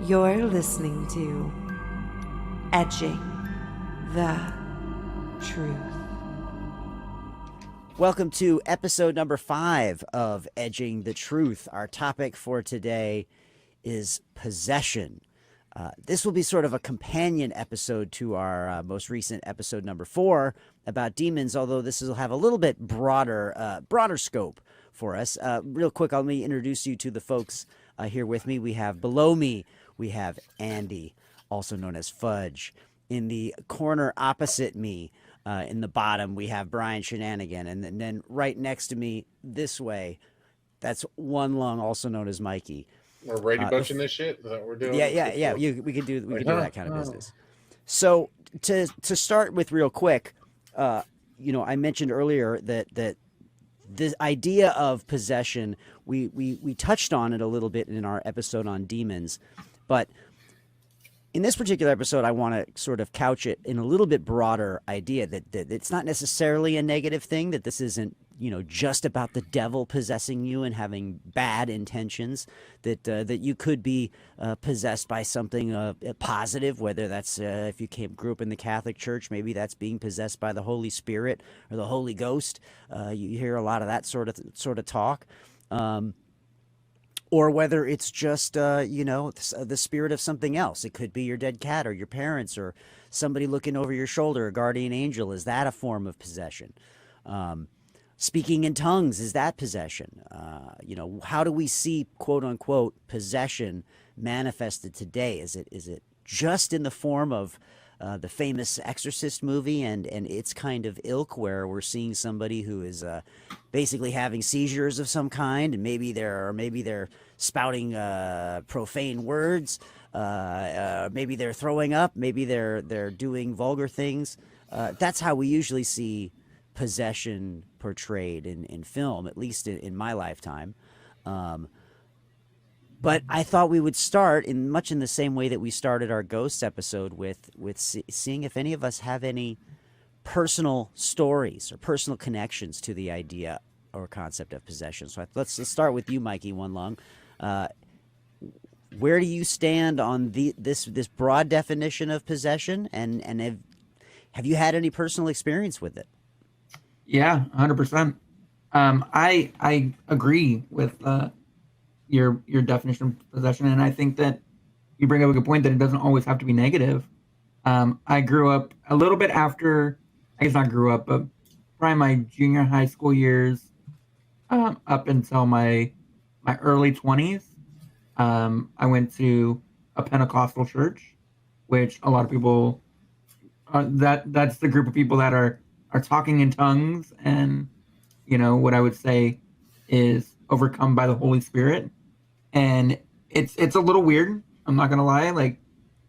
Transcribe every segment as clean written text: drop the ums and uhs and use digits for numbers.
You're listening to Edging the Truth. Welcome to episode number 5 of Edging the Truth. Our topic for today is possession. This will be sort of a companion episode to our most recent episode number 4 about demons, although this will have a little bit broader scope for us. Real quick, let me introduce you to the folks here with me. We have below me, we have Andy, also known as Fudge. In the corner opposite me, in the bottom, we have Brian Shenanigan. And then right next to me this way, that's One Lung, also known as Mikey. We're Brady Bunching this shit? Is that what we're doing? Yeah. We can do that kind of business. So to start with real quick, I mentioned earlier that this idea of possession, we touched on it a little bit in our episode on demons, but in this particular episode, I want to sort of couch it in a little bit broader idea that it's not necessarily a negative thing, that this isn't, just about the devil possessing you and having bad intentions, that you could be possessed by something positive, whether that's if you grew up in the Catholic Church, maybe that's being possessed by the Holy Spirit or the Holy Ghost. You hear a lot of that sort of talk. Or whether it's just, the spirit of something else. It could be your dead cat or your parents or somebody looking over your shoulder, a guardian angel. Is that a form of possession? Speaking in tongues, is that possession? How do we see, quote unquote, possession manifested today? Is it just in the form of the famous Exorcist movie and its kind of ilk, where we're seeing somebody who is basically having seizures of some kind, and maybe they're spouting profane words, maybe they're throwing up, maybe they're doing vulgar things. That's how we usually see possession portrayed in film, at least in my lifetime. But I thought we would start in much in the same way that we started our ghosts episode with seeing if any of us have any personal stories or personal connections to the idea or concept of possession. So let's start with you, Mikey One Lung. Where do you stand on this broad definition of possession, and have you had any personal experience with it? Yeah, 100%. I agree with your definition of possession, and I think that you bring up a good point that it doesn't always have to be negative. I grew up a little bit after, I guess not grew up, but probably my junior high school years, up until my early 20s. I went to a Pentecostal church, which a lot of people, that's the group of people that are talking in tongues and, what I would say is overcome by the Holy Spirit. And it's a little weird. I'm not gonna lie. Like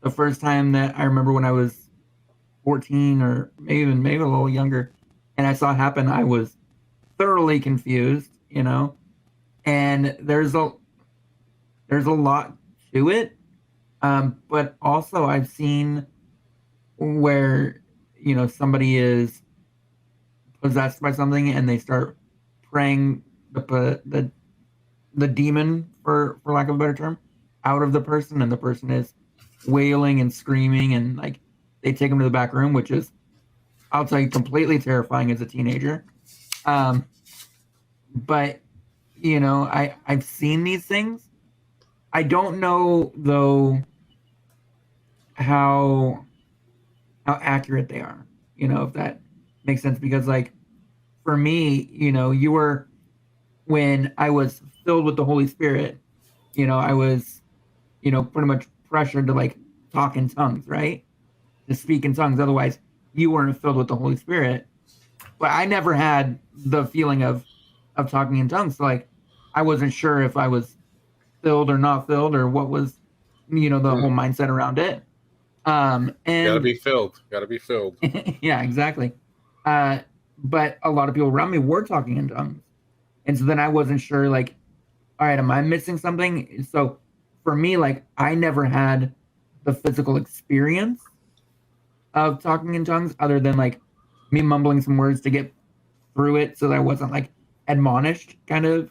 the first time that I remember when I was 14 or maybe a little younger, and I saw it happen, I was thoroughly confused. And there's a lot to it. But also I've seen where somebody is possessed by something and they start praying the demon, for lack of a better term, out of the person, and the person is wailing and screaming, and like they take them to the back room, which is, I'll tell you, completely terrifying as a teenager. But I've seen these things. I don't know though how accurate they are, if that makes sense, because like for me, when I was filled with the Holy Spirit, I was, pretty much pressured to like talk in tongues, right? To speak in tongues. Otherwise, you weren't filled with the Holy Spirit. But I never had the feeling of talking in tongues. So like, I wasn't sure if I was filled or not filled, or what was, the whole mindset around it. And gotta be filled. Yeah, exactly. But a lot of people around me were talking in tongues. And so then I wasn't sure, like, all right, am I missing something? So for me, like, I never had the physical experience of talking in tongues other than like me mumbling some words to get through it so that I wasn't like admonished kind of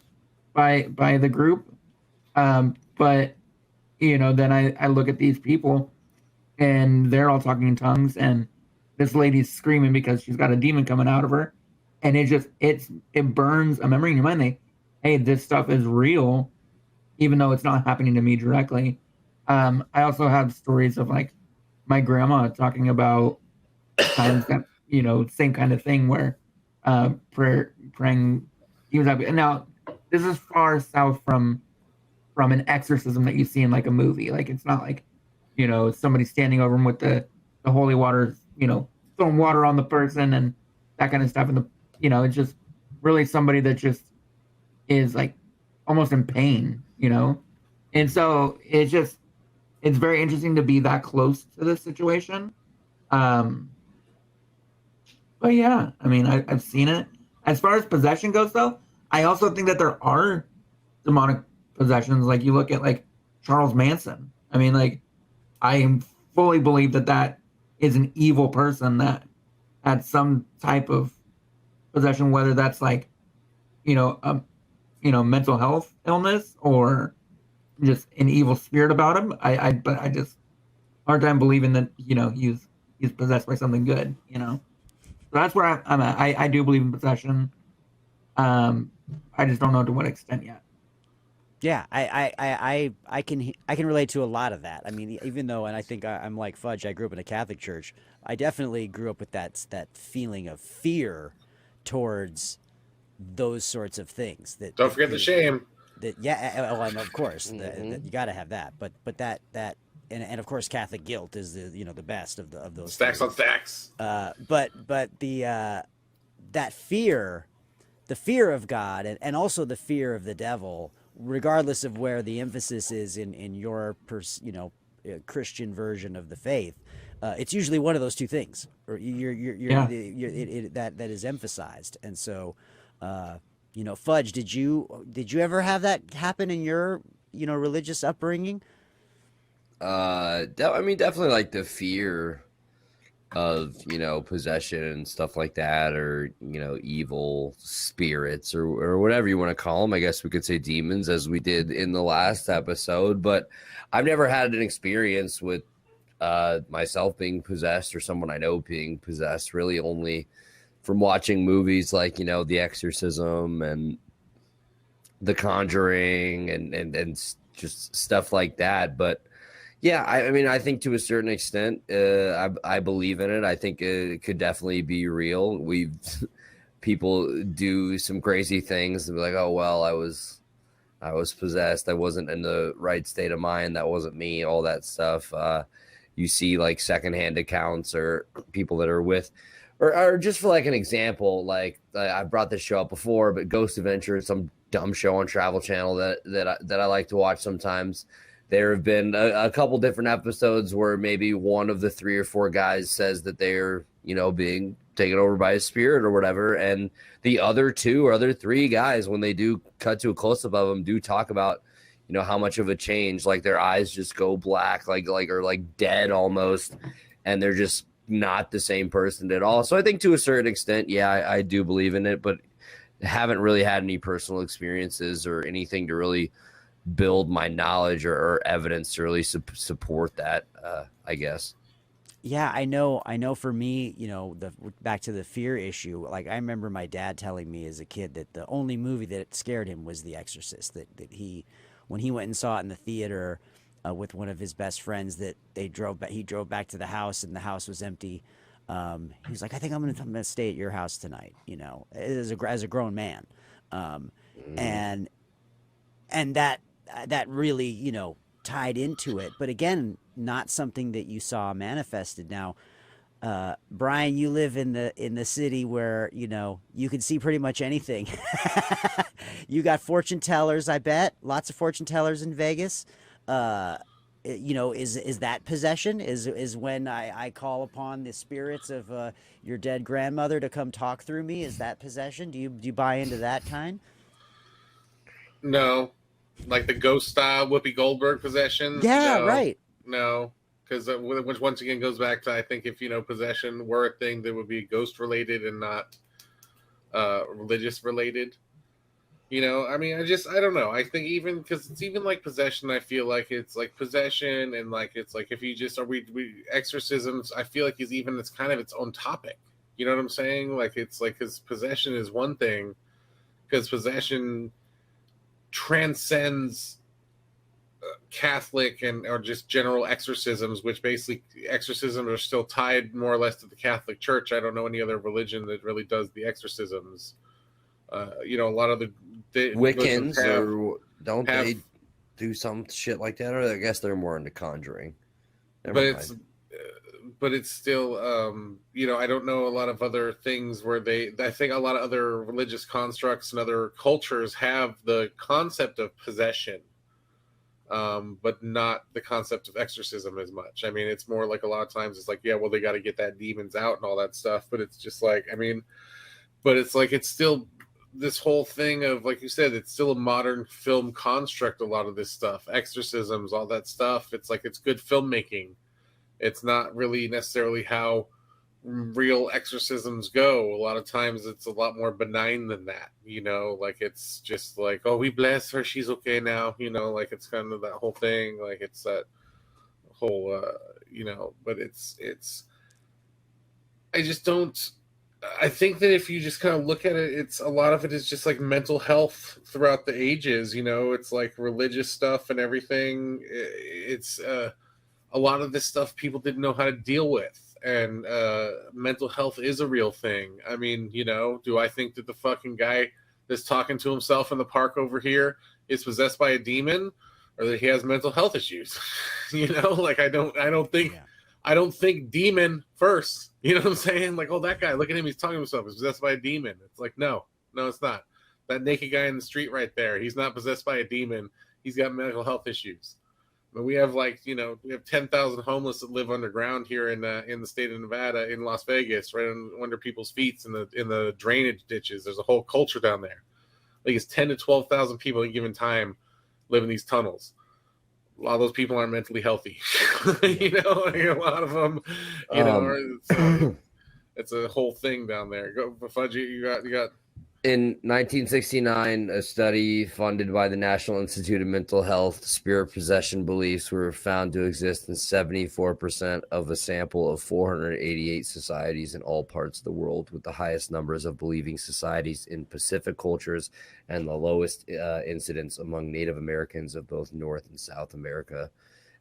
by the group. But then I look at these people and they're all talking in tongues, and this lady's screaming because she's got a demon coming out of her, and it burns a memory in your mind. Hey, this stuff is real, even though it's not happening to me directly. I also have stories of like my grandma talking about times that same kind of thing where praying demons out. And now this is far south from an exorcism that you see in like a movie. Like it's not like somebody standing over him with the holy water, throwing water on the person and that kind of stuff. And it's just really somebody that just is like almost in pain, And so it's very interesting to be that close to this situation. But yeah, I mean, I've seen it. As far as possession goes, though, I also think that there are demonic possessions. Like you look at like Charles Manson. I mean, like I fully believe that is an evil person that had some type of possession, whether that's like, mental health illness or just an evil spirit about him. But I just hard time believing that he's possessed by something good. So that's where I'm at. I do believe in possession. I just don't know to what extent yet. Yeah, I can relate to a lot of that. I mean, even though, and I think I'm like Fudge. I grew up in a Catholic church. I definitely grew up with that feeling of fear towards those sorts of things. Don't forget the shame. Well, and of course, that you got to have that. But that and of course, Catholic guilt is the best of those Stacks things. on stacks. But the that fear, the fear of God, and also the fear of the devil, regardless of where the emphasis is in your Christian version of the faith, it's usually one of those two things, or that is emphasized. And so, Fudge, did you ever have that happen in your religious upbringing? I mean, definitely like the fear of possession and stuff like that, or evil spirits or whatever you want to call them. I guess we could say demons, as we did in the last episode. But I've never had an experience with myself being possessed or someone I know being possessed. Really, only from watching movies like The Exorcism and The Conjuring and just stuff like that. But yeah, I mean, I think to a certain extent, I believe in it. I think it could definitely be real. People do some crazy things and be like, oh, well, I was possessed. I wasn't in the right state of mind. That wasn't me, all that stuff. You see like secondhand accounts or people that are with, or just for like an example, like I brought this show up before, but Ghost Adventure, some dumb show on Travel Channel that I like to watch sometimes. There have been a couple different episodes where maybe one of the 3 or 4 guys says that they're, being taken over by a spirit or whatever. And the other 2 or other 3 guys, when they do cut to a close-up of them, do talk about, how much of a change, like their eyes just go black, like dead almost. And they're just not the same person at all. So I think to a certain extent, yeah, I do believe in it, but haven't really had any personal experiences or anything to really build my knowledge or evidence to really support that, I guess. Yeah, I know for me, back to the fear issue, like I remember my dad telling me as a kid that the only movie that scared him was The Exorcist, that he, when he went and saw it in the theater with one of his best friends, that he drove back to the house and the house was empty. He's like, I think I'm gonna stay at your house tonight, as a grown man. And that really, tied into it. But again, not something that you saw manifested. Now, Brian, you live in the city where, you can see pretty much anything. You got fortune tellers, I bet. Lots of fortune tellers in Vegas. Is that possession? Is when I call upon the spirits of your dead grandmother to come talk through me? Is that possession? Do you buy into that kind? No. Like the ghost style Whoopi Goldberg possession? Yeah, no, right. No, because which once again goes back to, I think if possession were a thing that would be ghost related and not religious related. You know, I mean, I don't know. I think even because it's even like possession, I feel like it's like possession, and like it's like if you just are we exorcisms, I feel like it's kind of its own topic. You know what I'm saying? Like it's like because possession is one thing, because possession transcends Catholic and or just general exorcisms, which basically exorcisms are still tied more or less to the Catholic Church. I don't know any other religion that really does the exorcisms. You know, a lot of the Wiccans or don't they do some shit like that? Or I guess they're more into conjuring. But it's still, you know, I don't know a lot of other things where I think a lot of other religious constructs and other cultures have the concept of possession, but not the concept of exorcism as much. I mean, it's more like a lot of times it's like, yeah, well, they got to get that demons out and all that stuff. But it's just like, I mean, but it's like, it's still this whole thing of, like you said, it's still a modern film construct. A lot of this stuff, exorcisms, all that stuff. It's like, it's good filmmaking. It's not really necessarily how real exorcisms go. A lot of times it's a lot more benign than that, you know, like it's just like, oh, we bless her, she's okay now, you know, like it's kind of that whole thing, like it's that whole you know, but it's I just don't, I think that if you just kind of look at it, it's a lot of it is just like mental health throughout the ages, you know, it's like religious stuff and everything. It's a lot of this stuff people didn't know how to deal with, and mental health is a real thing. I mean, you know, do I think that the fucking guy that's talking to himself in the park over here is possessed by a demon, or that he has mental health issues? You know, like I don't think demon first. You know what I'm saying? Like, oh, that guy, look at him, he's talking to himself, he's possessed by a demon. It's like, no, it's not. That naked guy in the street right there, he's not possessed by a demon. He's got mental health issues. But we have, like, you know, we have 10,000 homeless that live underground here in the state of Nevada, in Las Vegas, right under people's feet in the drainage ditches. There's a whole culture down there. Like, it's 10 to 12,000 people at a given time live in these tunnels. A lot of those people aren't mentally healthy. You know, like a lot of them, you know, it's a whole thing down there. Go, Fudgy, you got. In 1969, a study funded by the National Institute of Mental Health, spirit possession beliefs were found to exist in 74% of a sample of 488 societies in all parts of the world, with the highest numbers of believing societies in Pacific cultures and the lowest incidence among Native Americans of both North and South America,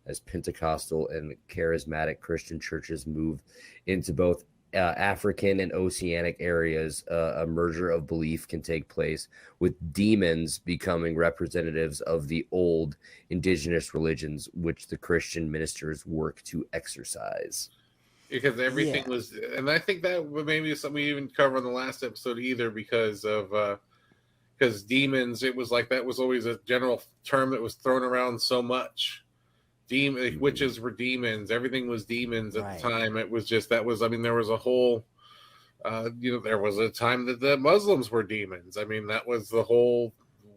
as Pentecostal and charismatic Christian churches moved into both African and oceanic areas. A merger of belief can take place, with demons becoming representatives of the old indigenous religions, which the Christian ministers work to exorcise. Because everything was, and I think that maybe something we even cover in the last episode either, because demons, it was like that was always a general term that was thrown around so much. Witches were demons. Everything was demons at the time. It was just, that was, I mean, there was a whole, you know, there was a time that the Muslims were demons. I mean, that was the whole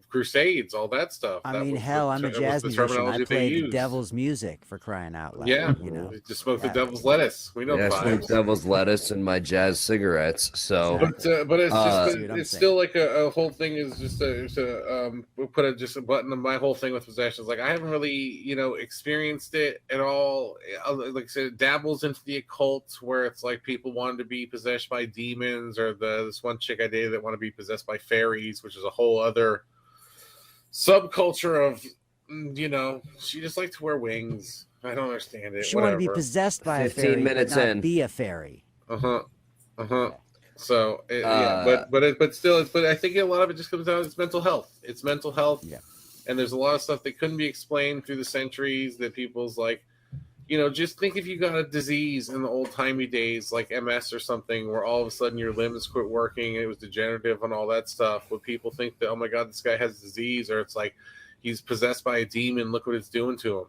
Crusades, all that stuff. I mean, hell, I'm a jazz musician. I play the devil's music, for crying out loud. Yeah, you know, just smoke the devil's lettuce. We know. Yeah, I smoke devil's lettuce and my jazz cigarettes. So, but it's just, it's still like a whole thing is just to put just a button on my whole thing with possessions. Like, I haven't really, you know, experienced it at all. Like I said, it dabbles into the occult, where it's like people wanted to be possessed by demons, or this one chick I dated that want to be possessed by fairies, which is a whole other subculture of, you know, she just liked to wear wings. I don't understand it. She wanted to be possessed by a fairy, 15 minutes not in. be a fairy. So, but still, but I think a lot of it just comes down to it's mental health. It's mental health. Yeah. And there's a lot of stuff that couldn't be explained through the centuries that people's like, you know, just think if you got a disease in the old timey days, like MS or something, where all of a sudden your limbs quit working, and it was degenerative and all that stuff. Would people think that, oh my God, this guy has disease, or it's like he's possessed by a demon, look what it's doing to him?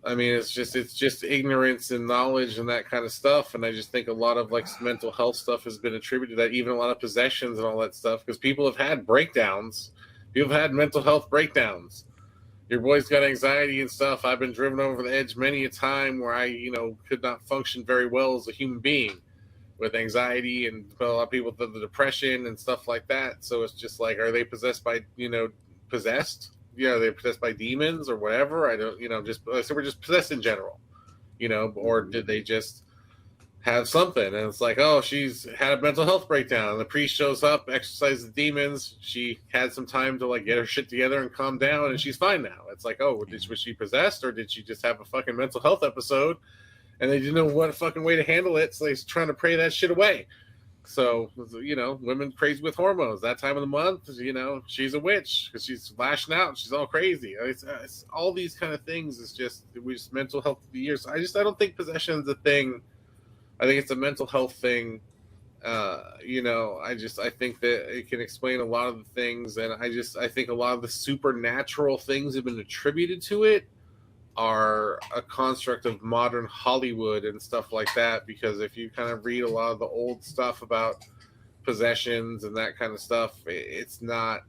I mean, it's just ignorance and knowledge and that kind of stuff. And I just think a lot of like mental health stuff has been attributed to that, even a lot of possessions and all that stuff, because people have had breakdowns. People have had mental health breakdowns. Your boy's got anxiety and stuff. I've been driven over the edge many a time where I, you know, could not function very well as a human being. with anxiety, and a lot of people with the depression and stuff like that. So it's just like, are they possessed by, possessed? Yeah, are they possessed by demons or whatever? I don't, just so we're just possessed in general, or did they just have something? And it's like, oh, she's had a mental health breakdown. And the priest shows up, exorcises the demons. She had some time to like get her shit together and calm down, and she's fine now. It's like, oh, was she possessed, or did she just have a fucking mental health episode? And they didn't know what fucking way to handle it, so they're trying to pray that shit away. So, women crazy with hormones. That time of the month, she's a witch because she's lashing out and she's all crazy. It's all these kind of things. It's just mental health of the years. I don't think possession is a thing. I think it's a mental health thing. I think that it can explain a lot of the things, and I think a lot of the supernatural things have been attributed to it are a construct of modern Hollywood and stuff like that, because if you kind of read a lot of the old stuff about possessions and that kind of stuff, it's not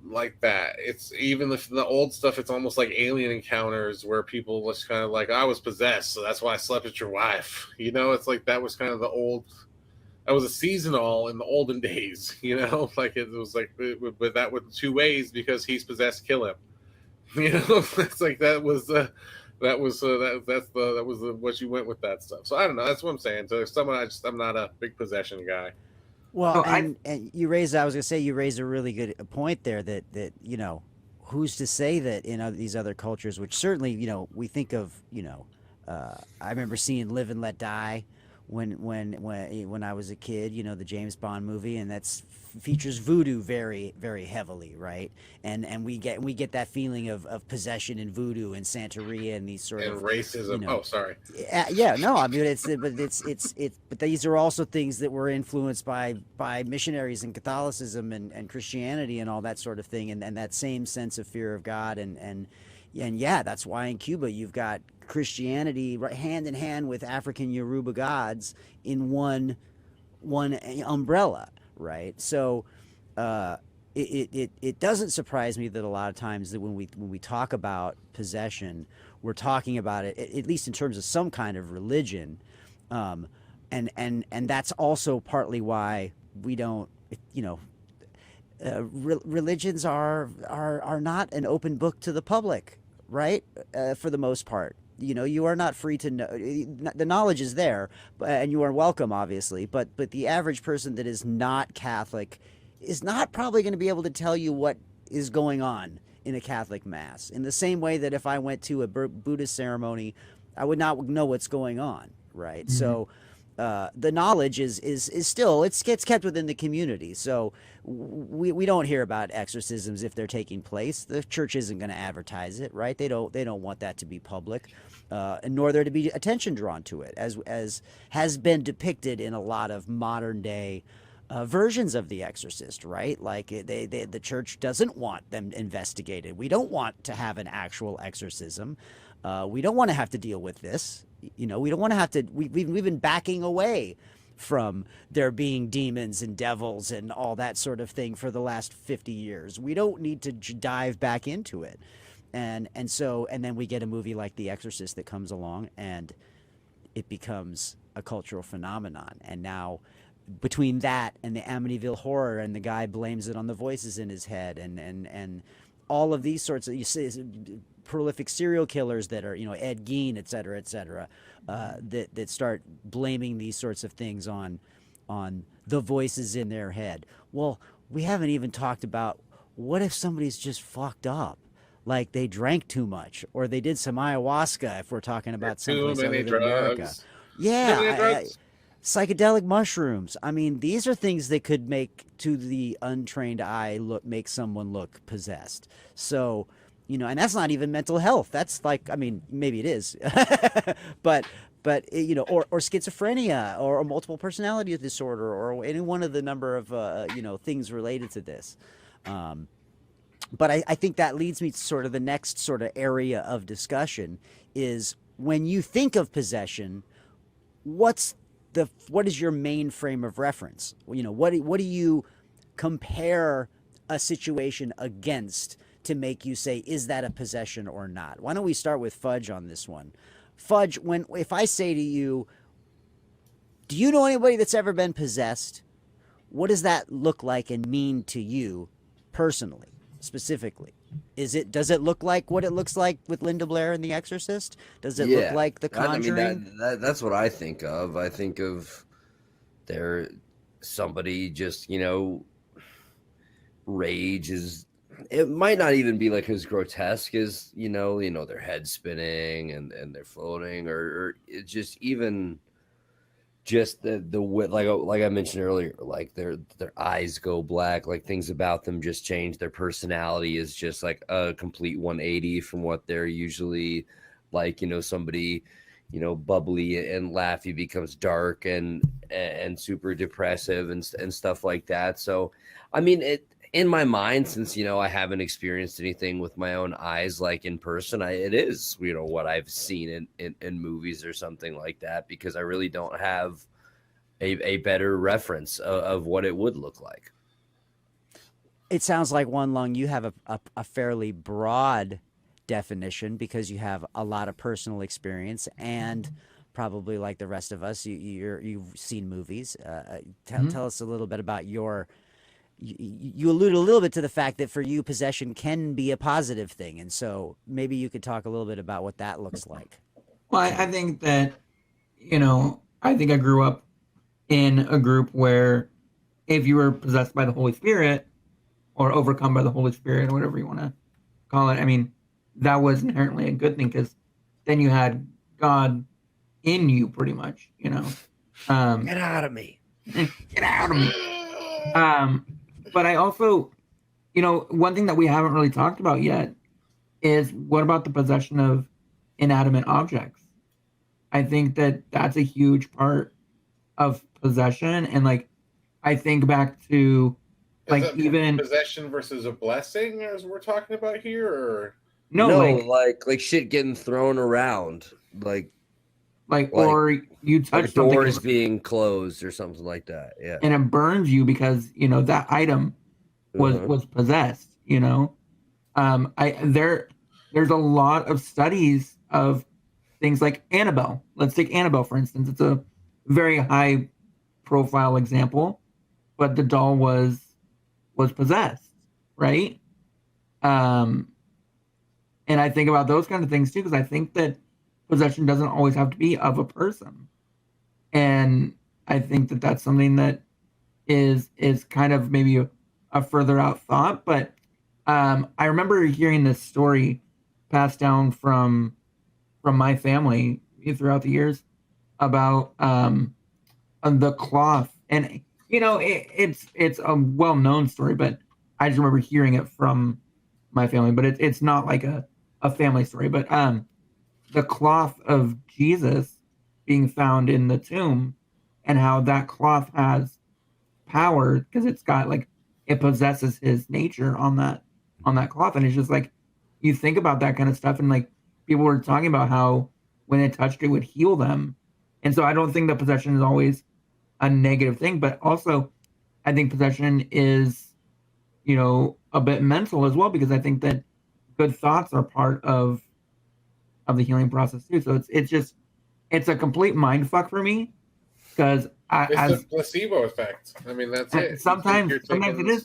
like that. It's even the old stuff, it's almost like alien encounters where people was kind of like, I was possessed, so that's why I slept with your wife. It's like that was kind of that was a seasonal in the olden days, like it was like, but that was two ways, because he's possessed, kill him. It's like that was what you went with that stuff. So I don't know. That's what I'm saying. So I'm not a big possession guy. Well, Oh, and you raised a really good point there that who's to say that in these other cultures, which certainly, we think of, I remember seeing Live and Let Die when I was a kid, the James Bond movie, and that's features voodoo very, very heavily, right? And we get that feeling of possession and voodoo and Santeria and these sort And of racism. Oh, sorry. yeah, no, I mean but these are also things that were influenced by missionaries and Catholicism and Christianity and all that sort of thing, and that same sense of fear of God, and yeah, that's why in Cuba you've got Christianity right hand in hand with African Yoruba gods in one umbrella, right? So it doesn't surprise me that a lot of times that when we talk about possession, we're talking about it at least in terms of some kind of religion, and that's also partly why we don't, religions are not an open book to the public, right? For the most part. You are not free to know. The knowledge is there, and you are welcome, obviously. But the average person that is not Catholic is not probably going to be able to tell you what is going on in a Catholic mass. In the same way that if I went to a Buddhist ceremony, I would not know what's going on, right? Mm-hmm. So the knowledge is still it gets kept within the community. So we don't hear about exorcisms if they're taking place. The church isn't going to advertise it, right? They don't want that to be public, and nor there to be attention drawn to it, as has been depicted in a lot of modern day versions of The Exorcist, right? Like the church doesn't want them investigated. We don't want to have an actual exorcism. We don't want to have to deal with this. We don't want to have to. We've been backing away from there being demons and devils and all that sort of thing for the last 50 years. We don't need to dive back into it. And then we get a movie like The Exorcist that comes along and it becomes a cultural phenomenon. And now between that and the Amityville Horror, and the guy blames it on the voices in his head, and all of these sorts of, you see, prolific serial killers that are, Ed Gein, et cetera, that start blaming these sorts of things on the voices in their head. Well, we haven't even talked about what if somebody's just fucked up, like they drank too much or they did some ayahuasca, if we're talking about someplace other than America. Yeah, psychedelic mushrooms. I mean, these are things that could make, to the untrained eye, make someone look possessed. So, and that's not even mental health. That's like, I mean, maybe it is, but or schizophrenia or multiple personality disorder or any one of the number of things related to this. But I think that leads me to sort of the next sort of area of discussion is, when you think of possession, what is your main frame of reference? What do you compare a situation against to make you say, is that a possession or not? Why don't we start with Fudge on this one? Fudge, if I say to you, Do you know anybody that's ever been possessed? What does that look like and mean to you personally, specifically? Does it look like what it looks like with Linda Blair in The Exorcist? Does it look like The Conjuring? That's what I think of. I think of somebody just, rage is, it might not even be like as grotesque as, their head spinning and they're floating, or it's just even just the like I mentioned earlier, like their eyes go black, like things about them just change. Their personality is just like a complete 180 from what they're usually like. Somebody, bubbly and laughy becomes dark and super depressive and stuff like that. So, I mean, in my mind, since I haven't experienced anything with my own eyes, like in person, it is what I've seen in movies or something like that, because I really don't have a better reference of what it would look like. It sounds like, One Lung, you have a fairly broad definition because you have a lot of personal experience, and probably like the rest of us, you've seen movies. Tell us a little bit about your. You allude a little bit to the fact that for you, possession can be a positive thing, and so maybe you could talk a little bit about what that looks like. Well, I think that, I think I grew up in a group where if you were possessed by the Holy Spirit or overcome by the Holy Spirit, or whatever you want to call it, I mean, that was inherently a good thing, because then you had God in you, pretty much, Get out of me. Get out of me. But I also, one thing that we haven't really talked about yet is, what about the possession of inanimate objects? I think that that's a huge part of possession. And like, I think back to like even possession versus a blessing, as we're talking about here, or no, like shit getting thrown around, like or you touch like something, doors being closed or something like that. Yeah. And it burns you because, that item was possessed, there's a lot of studies of things like Annabelle. Let's take Annabelle, for instance. It's a very high profile example, but the doll was possessed, right? And I think about those kind of things too, because I think that possession doesn't always have to be of a person. And I think that that's something that is kind of maybe a further out thought. But I remember hearing this story passed down from my family throughout the years about the cloth. And, it's a well-known story, but I just remember hearing it from my family. But it's not like a family story. But the cloth of Jesus being found in the tomb, and how that cloth has power because it's got it possesses his nature on that cloth. And it's just like, you think about that kind of stuff, and people were talking about how when it touched it would heal them. And so I don't think that possession is always a negative thing, but also I think possession is, a bit mental as well, because I think that good thoughts are part of the healing process too. So it's a complete mind fuck for me, because it's a placebo effect. I mean, that's it. Sometimes it is,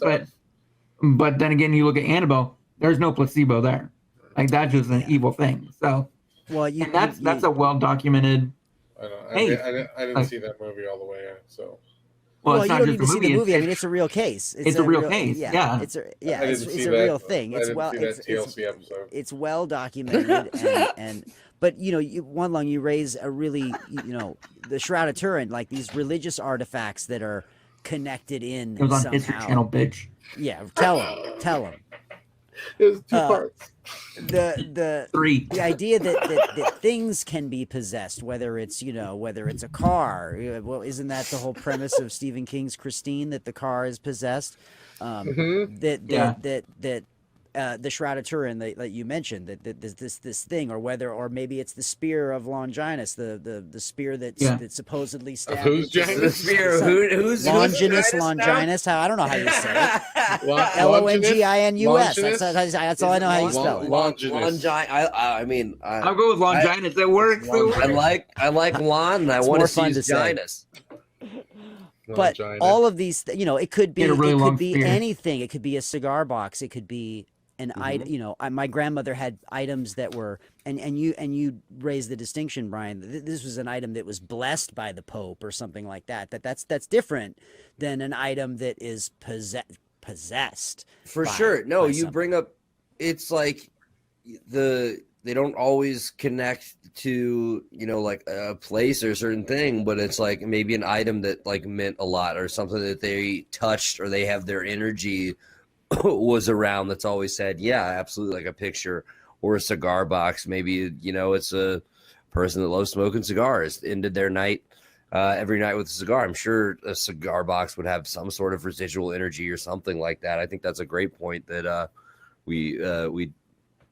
but then again, you look at Annabelle, there's no placebo there. That's just an evil thing. So, well, that's a well documented. I didn't see that movie all the way. So. Well, you don't need to see the movie. I mean, it's a real case. It's a real case. Yeah. It's a real thing. It's well documented, but One Lung, you raise a really the Shroud of Turin, like these religious artifacts that are connected in. It was on somehow. History Channel, bitch. Yeah, tell him. It was 2 parts. Three. The idea that things can be possessed, whether it's a car. Well, isn't that the whole premise of Stephen King's Christine, that the car is possessed? The Shroud of Turin that you mentioned, that this thing, or maybe it's the spear of Longinus, the spear that's supposedly stabbed. Who's the spear? Who's Longinus? I don't know how you say it. Longinus. That's all I know how you spell it. Longinus. I'll go with Longinus. It works. I like Lon, and I want to see his Ginus. But Vagina. all of these, it could be Get a really long spear. anything. It could be a cigar box. It could be an item. My grandmother had items that were, and you raised the distinction, Brian. This was an item that was blessed by the Pope or something like that. That's different than an item that is possessed. For by- sure. No, by you something. bring up, it's like they don't always connect to, like a place or a certain thing, but it's like maybe an item that like meant a lot or something that they touched or they have their energy was around that's always said, yeah, absolutely, like a picture or a cigar box. Maybe, it's a person that loves smoking cigars, ended their night every night with a cigar. I'm sure a cigar box would have some sort of residual energy or something like that. I think that's a great point that we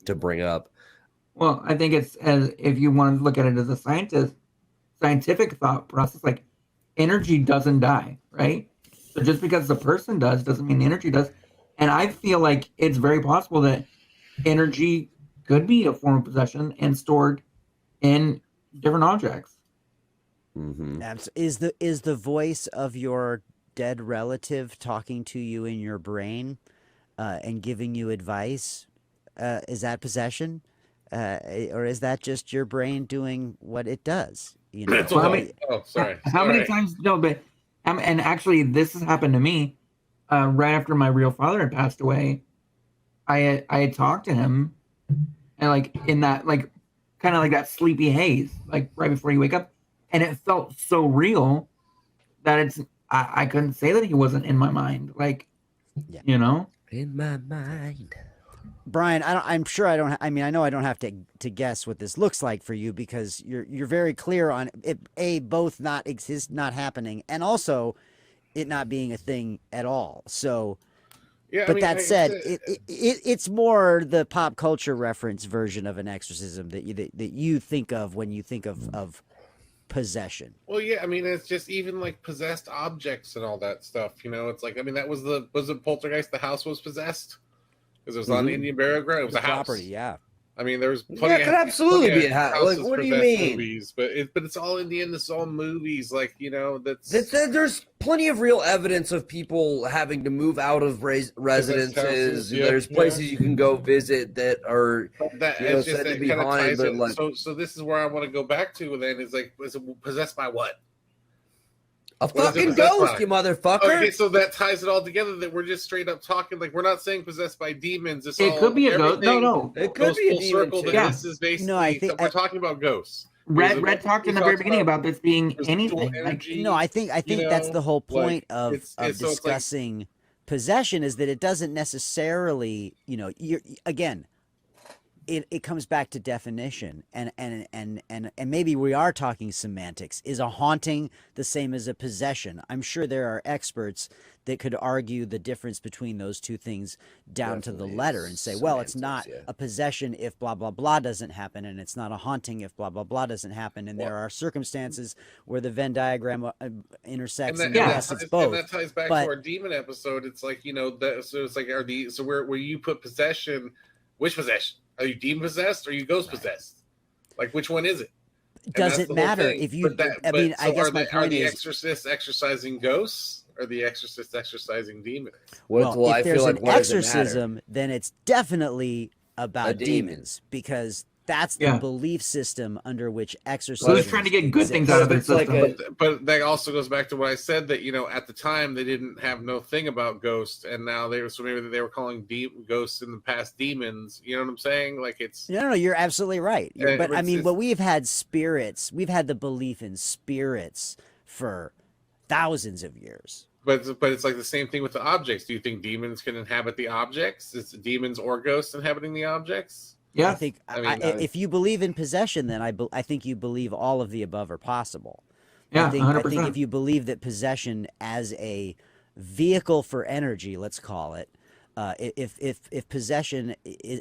to bring up. Well, I think it's, as if you want to look at it as a scientific thought process, like energy doesn't die, right? So just because the person does doesn't mean the energy does. And I feel like it's very possible that energy could be a form of possession and stored in different objects. Mm-hmm. Is the voice of your dead relative talking to you in your brain and giving you advice? Is that possession? Or is that just your brain doing what it does? It's Well, a how lot. many- Oh, sorry. How many Sorry. times? No, but and actually, this has happened to me. Right after my real father had passed away, I had talked to him, and like in that like kind of like that sleepy haze, like right before you wake up, and it felt so real that I couldn't say that he wasn't in my mind, like Yeah. In my mind. Brian, I'm sure I don't. I mean, I know I don't have to guess what this looks like for you because you're very clear on it. Both not happening, and also it not being a thing at all. So, Yeah, but that said, it's more the pop culture reference version of an exorcism that you think of when you think of possession. well, yeah, I mean, it's just even like possessed objects and all that stuff. It's like, I mean, that was it Poltergeist? The house was possessed because it was on Mhm. Indian burial ground. It was a house. Property, yeah. I mean, there was Yeah, plenty. it could absolutely plenty be of a house. houses Like, what do you possessed mean? Movies, but it's all in the end. This is all movies. Like, that's There's plenty of real evidence of people having to move out of residences. houses, yeah, There's places you can go visit that are that it's it's just said to that be kind of haunted, ties but it. like So this is where I want to go back to. Then is like, was it possessed by what? a What is it fucking possessed ghost, by? you motherfucker. Okay, so that ties it all together. That we're just straight up talking. Like, we're not saying possessed by demons. It's It all, could be a ghost. No, everything no. It could goes be a full demon circle. too. That Yeah. this is basically. No, I think- we're talking about ghosts. Red There's a- talked in the he very talks beginning about this being residual anything. Like, energy. No, I think that's the whole point of so it's like- discussing possession is that it doesn't necessarily, you're again, it comes back to definition and maybe we are talking semantics. Is a haunting the same as a possession? I'm sure there are experts that could argue the difference between those two things down to the Definitely letter and say, well, it's not semantics, yeah. a possession if blah blah blah doesn't happen, and it's not a haunting if blah blah blah doesn't happen, and there are circumstances where the Venn diagram intersects, and yes, it's both. And that ties back but- to our demon episode. It's like, that. So it's like, where you put possession? Which possession? Are you demon possessed or are you ghost possessed? Like, which one is it? And Does that's it the whole matter thing. if you? But I mean, I guess my are point the is, exorcists exorcising ghosts or the exorcists exorcising demons? well, I if feel there's like an what does it matter? exorcism, then it's definitely about A demon. demons because that's the Yeah. belief system under which exorcism. so he's trying to get good things out of their It's like system. But that also goes back to what I said that at the time they didn't have no thing about ghosts, and now maybe they were calling ghosts in the past demons. You know what I'm saying? Like it's No, you're absolutely right. Yeah, But I it's- mean, it's- but we've had spirits. We've had the belief in spirits for thousands of years. but it's like the same thing with the objects. Do you think demons can inhabit the objects? Is it demons or ghosts inhabiting the objects? Yeah. I think I mean, if you believe in possession, then I think you believe all of the above are possible. Yeah, I think 100%. if you believe that possession as a vehicle for energy, let's call it, if possession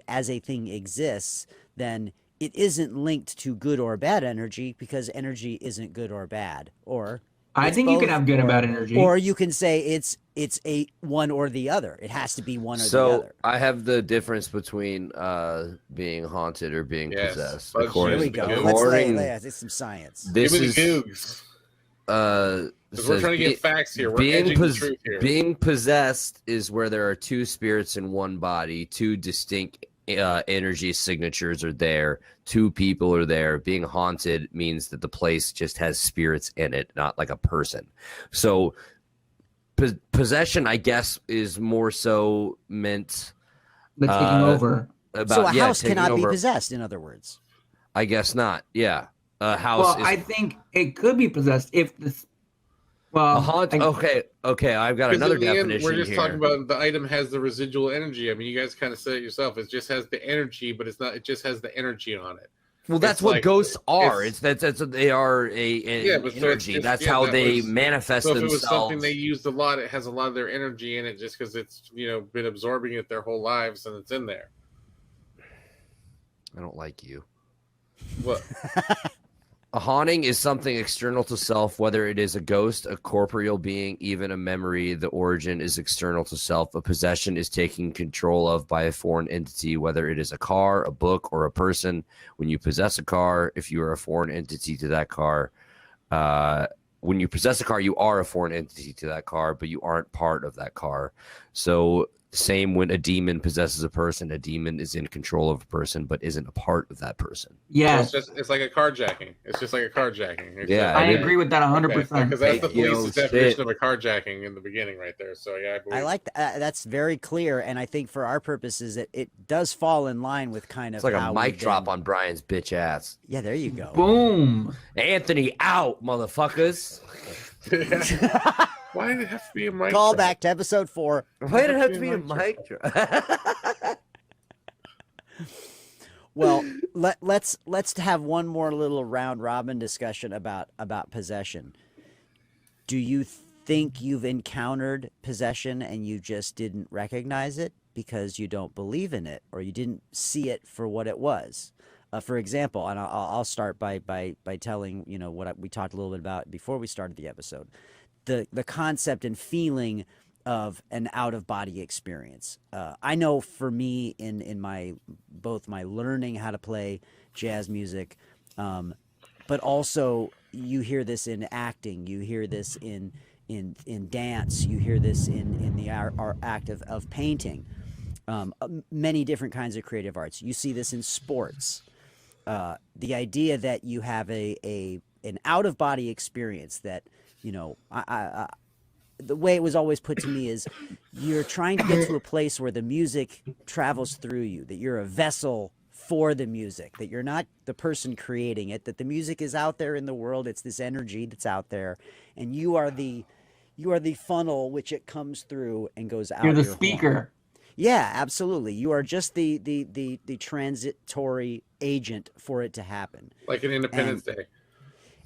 as a thing exists, then it isn't linked to good or bad energy because energy isn't good or bad. Or I it's think you can both, have good and or- bad energy. Or you can say it's a one or the other. It has to be one or the So other. I have the difference between being haunted or being Yes. possessed. Fudge Here we According- go. Let's according- it's some science. This Give me is the googs. Because we're trying to get facts here. We're being edging the truth here. being possessed is where there are two spirits in one body, two distinct energy signatures are there, two people are there. Being haunted means that the place just has spirits in it, not like a person. So possession, I guess, is more so meant The taking over. about, So a yeah, house taking cannot be over. possessed, in other words. I guess not. Yeah, a house Well, is I think it could be possessed if this. a Well, haunt. I- Okay. I've got 'Cause another in the end, definition we're just here. talking about the item has the residual energy. I mean, you guys kind of said it yourself. It just has the energy, but it's not. It just has the energy on it. Well, that's It's what like- ghosts are. it's- That's they are an but so it's energy. just- That's yeah, how that they was- manifest So if it was something themselves. they used a lot, it has a lot of their energy in it, just because it's been absorbing it their whole lives and it's in there. I don't like you. What? A haunting is something external to self, whether it is a ghost, a corporeal being, even a memory. The origin is external to self. A possession is taken control of by a foreign entity, whether it is a car, a book, or a person. When you possess a car, if you are a foreign entity to that car, when you possess a car, you are a foreign entity to that car, but you aren't part of that car. So same when a demon possesses a person, a demon is in control of a person, but isn't a part of that person. yeah, So it's like a carjacking. It's just like a carjacking. It's Yeah, just- I it is. agree with that 100%. Because that's the Yo, police's shit. definition of a carjacking in the beginning, right there. So yeah, I like that's very clear, and I think for our purposes, it does fall in line with kind of It's like how a mic we've drop been- on Brian's bitch ass. Yeah, there you go. Boom. Anthony out, motherfuckers. Why did it have to be a mic? Call drop? back to episode 4. Why did it have to be be a a mic drop? Well, let's have one more little round robin discussion about possession. Do you think you've encountered possession and you just didn't recognize it because you don't believe in it or you didn't see it for what it was? For example, and I'll start by telling what we talked a little bit about before we started the episode, the concept and feeling of an out of body experience. I know for me in my both my learning how to play jazz music, but also you hear this in acting, you hear this in dance, you hear this in the act of painting, many different kinds of creative arts. You see this in sports. The idea that you have an out of body experience that the way it was always put to me is you're trying to get to a place where the music travels through you, that you're a vessel for the music, that you're not the person creating it, that the music is out there in the world. It's this energy that's out there, and you are the funnel which it comes through and goes out. You're the your horn. speaker. Yeah, absolutely. You are just the transitory agent for it to happen. Like an Independence Day.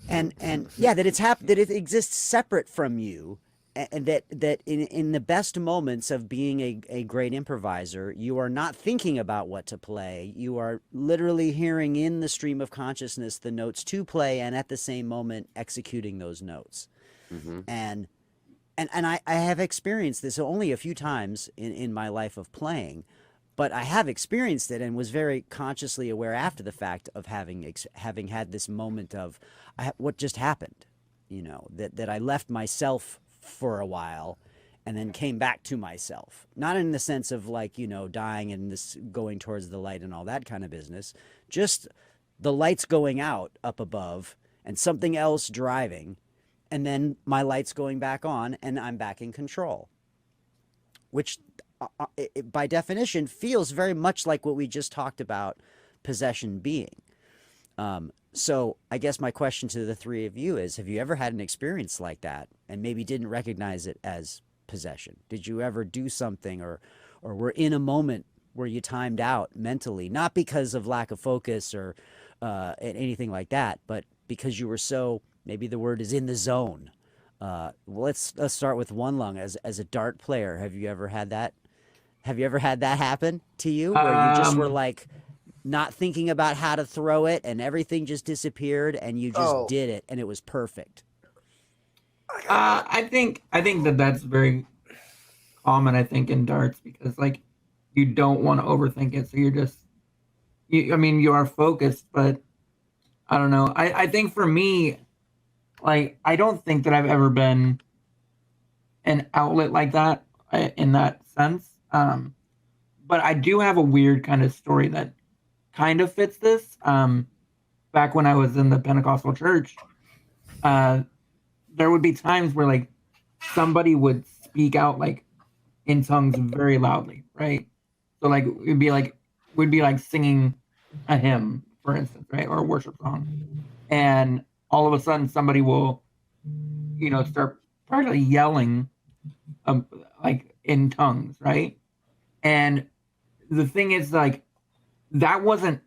And yeah, that that it exists separate from you, and that in the best moments of being a great improviser, you are not thinking about what to play. You are literally hearing in the stream of consciousness the notes to play, and at the same moment executing those notes. Mm-hmm. And I have experienced this only a few times in my life of playing, but I have experienced it and was very consciously aware after the fact of having had this moment of what just happened, that I left myself for a while and then came back to myself. Not in the sense of dying and this going towards the light and all that kind of business, just the lights going out up above and something else driving, and then my lights going back on and I'm back in control, which by definition feels very much like what we just talked about possession being. So I guess my question to the three of you is, have you ever had an experience like that and maybe didn't recognize it as possession? Did you ever do something or were in a moment where you timed out mentally, not because of lack of focus or anything like that, but because you were so, maybe the word is in the zone. Let's start with One Lung as a dart player. Have you ever had that? Have you ever had that happen to you where you just were like not thinking about how to throw it and everything just disappeared and you just did it and it was perfect? I think that's very common. I think in darts because you don't want to overthink it, so you're just you are focused, but I don't know. I think for me, like I don't think that I've ever been an outlet like that in that sense. But I do have a weird kind of story that kind of fits this. Back when I was in the Pentecostal church, uh, there would be times where like somebody would speak out like in tongues very loudly, right? So like we'd be like singing a hymn, for instance, right, or a worship song, and all of a sudden somebody will, start practically yelling, um, like in tongues, right? And the thing is, like, that wasn't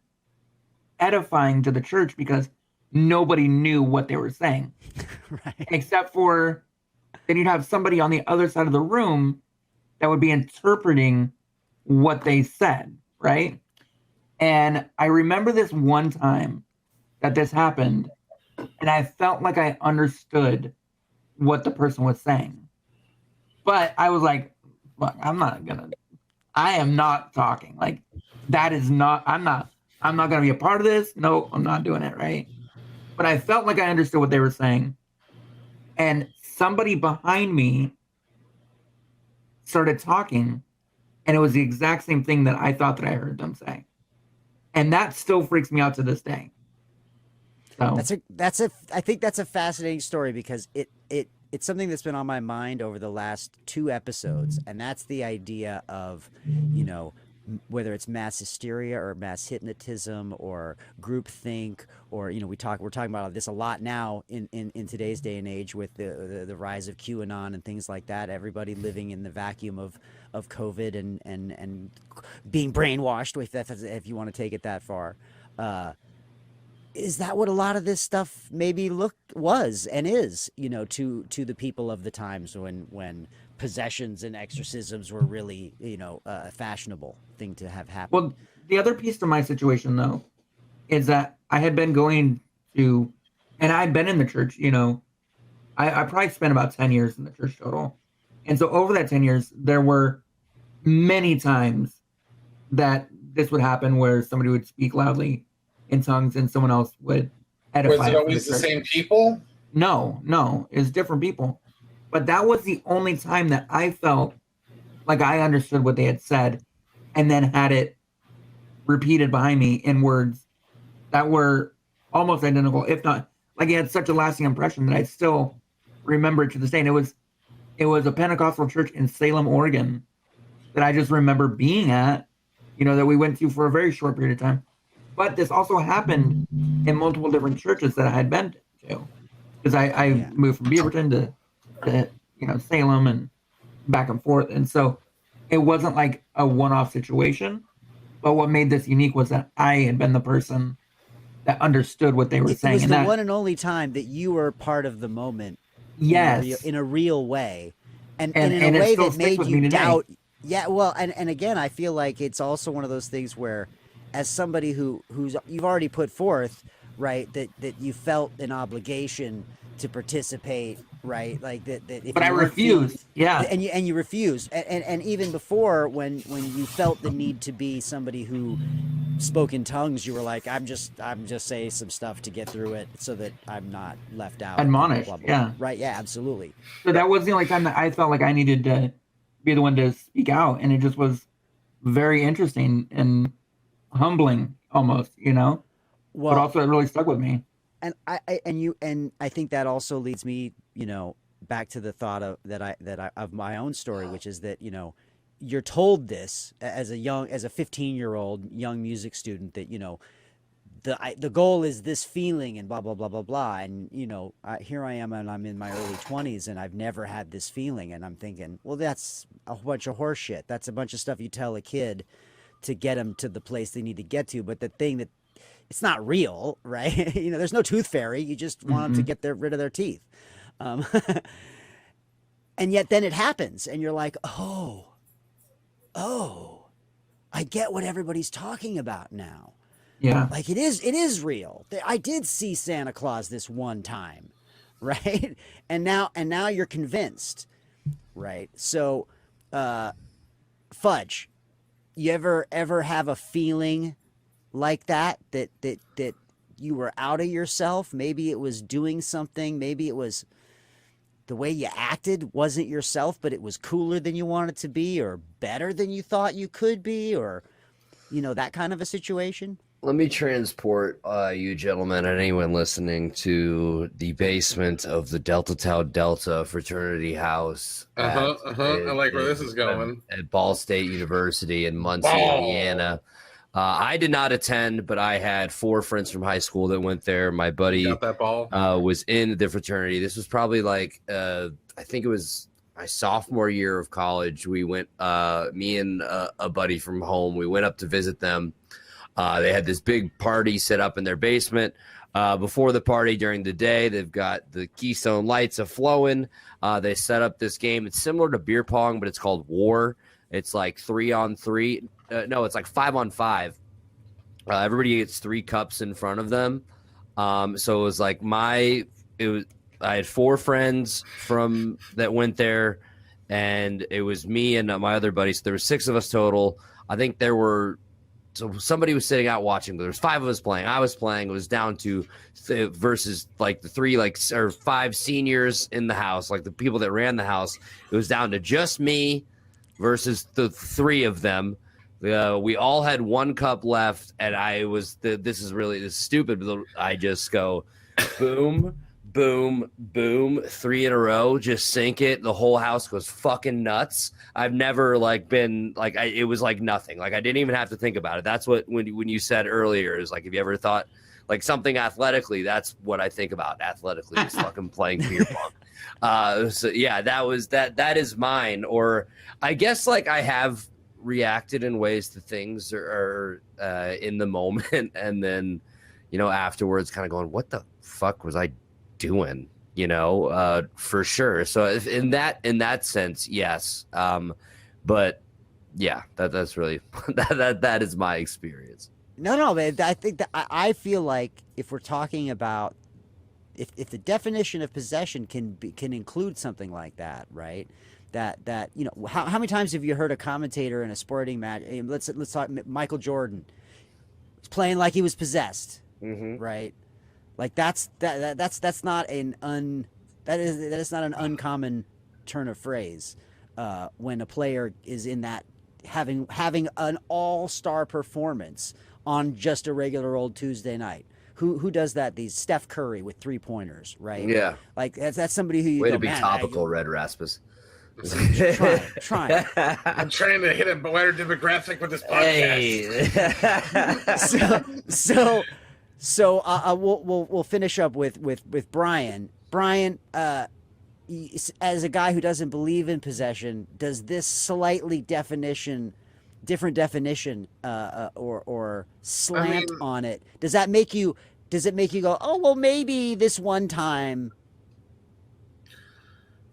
edifying to the church because nobody knew what they were saying, Right. except for then you'd have somebody on the other side of the room that would be interpreting what they said, right? And I remember this one time that this happened, and I felt like I understood what the person was saying. But I was like, look, I am not talking. Like, I'm not gonna be a part of this. No, I'm not doing it, right? But I felt like I understood what they were saying. And somebody behind me started talking, and it was the exact same thing that I thought that I heard them say. And that still freaks me out to this day. So I think that's a fascinating story because it's something that's been on my mind over the last 2 episodes, and that's the idea of, whether it's mass hysteria or mass hypnotism or groupthink, or we're talking about this a lot now in today's day and age with the rise of QAnon and things like that. Everybody living in the vacuum of COVID and being brainwashed, if you want to take it that far. Is that what a lot of this stuff maybe was and is, to the people of the times when possessions and exorcisms were really, a fashionable thing to have happen? Well, the other piece to my situation, though, is that I had been going to, and I'd been in the church, I probably spent about 10 years in the church total. And so over that 10 years, there were many times that this would happen where somebody would speak loudly in tongues and someone else would edify. Was it always the same people? No, it's different people. But that was the only time that I felt like I understood what they had said and then had it repeated behind me in words that were almost identical, if not, like, it had such a lasting impression that I still remember it to this day. And it was a Pentecostal church in Salem, Oregon that I just remember being at, that we went to for a very short period of time. But this also happened in multiple different churches that I had been to, because I moved from Beaverton to Salem and back and forth, and so it wasn't like a one-off situation. But what made this unique was that I had been the person that understood what they were saying. It was and the that, one and only time that you were part of the moment. Yes, in a real way, and And in a it way still that sticks made with you me today. doubt. Yeah, well, and again, I feel like it's also one of those things where, as somebody who's you've already put forth, right, that you felt an obligation to participate, right, like that if but you I weren't feeling- refused. Yeah, and you refused, and even before, when you felt the need to be somebody who spoke in tongues, you were like, I'm just saying some stuff to get through it so that I'm not left out, Admonished, blah, blah, yeah. blah. Right, yeah, absolutely. so that was the only time that I felt like I needed to be the one to speak out, and it just was very interesting and humbling, almost, Well, but also it really stuck with me. and I think that also leads me, back to the thought of of my own story, which is that, you're told this as a 15-year-old young music student that, the goal is this feeling and blah blah blah blah blah, and here I am, and I'm in my early 20s, and I've never had this feeling, and I'm thinking, well, that's a bunch of horse shit. That's a bunch of stuff you tell a kid to get them to the place they need to get to. But the thing that it's not real, right? There's no tooth fairy. You just want them to get rid of their teeth. And yet then it happens, and you're like, oh, I get what everybody's talking about now. Yeah, Like, it is real. I did see Santa Claus this one time, right? And now you're convinced, right? So, Fudge, you ever have a feeling like that you were out of yourself. Maybe it was doing something. Maybe it was the way you acted wasn't yourself, but it was cooler than you wanted to be, or better than you thought you could be, or, that kind of a situation. Let me transport you gentlemen and anyone listening to the basement of the Delta Tau Delta fraternity house. I like where this is going. At Ball State University in Muncie, Indiana. I did not attend, but I had 4 friends from high school that went there. My buddy Got that ball. Was in the fraternity. This was probably like, I think it was my sophomore year of college. We went, me and a buddy from home, we went up to visit them. They had this big party set up in their basement. Before the party, during the day, they've got the Keystone Lights a-flowing. They set up this game. It's similar to beer pong, but it's called War. It's like 3-on-3. No, it's like 5-on-5. Everybody gets 3 cups in front of them. So it was like I had 4 friends that went there, and it was me and my other buddies. So there were 6 of us total. I think so somebody was sitting out watching, but there was 5 of us playing. I was playing. It was down to versus like the 3 or 5 seniors in the house, like the people that ran the house. It was down to just me versus the 3 of them. We all had 1 cup left, and this is stupid, but I just go boom, boom, boom, 3 in a row, just sink it. The whole house goes fucking nuts. I've never been it was like nothing. Like I didn't even have to think about it. That's what when you said earlier is like, have you ever thought like something athletically? That's what I think about athletically is fucking playing beer pong. So yeah, that is mine. Or I guess like I have reacted in ways to things or in the moment, and then afterwards kind of going, what the fuck was I doing, for sure. So in that sense, yes. But yeah, that's really that is my experience. No, man, I think that I feel like if we're talking about if the definition of possession can include something like that, right? That how many times have you heard a commentator in a sporting match? Let's talk Michael Jordan. He's playing like he was possessed, right? Like that's not an that is not an uncommon turn of phrase when a player is in that having an all-star performance on just a regular old Tuesday night. Who does that? These Steph Curry with 3-pointers, right? Yeah, like that's somebody who you way go, to be man, topical, Red Rasmus. Trying. I'm trying to hit a wider demographic with this podcast. Hey. So we'll finish up with Brian. Brian, as a guy who doesn't believe in possession, does this slightly different definition or slant on it, does it make you go, oh well, maybe this one time,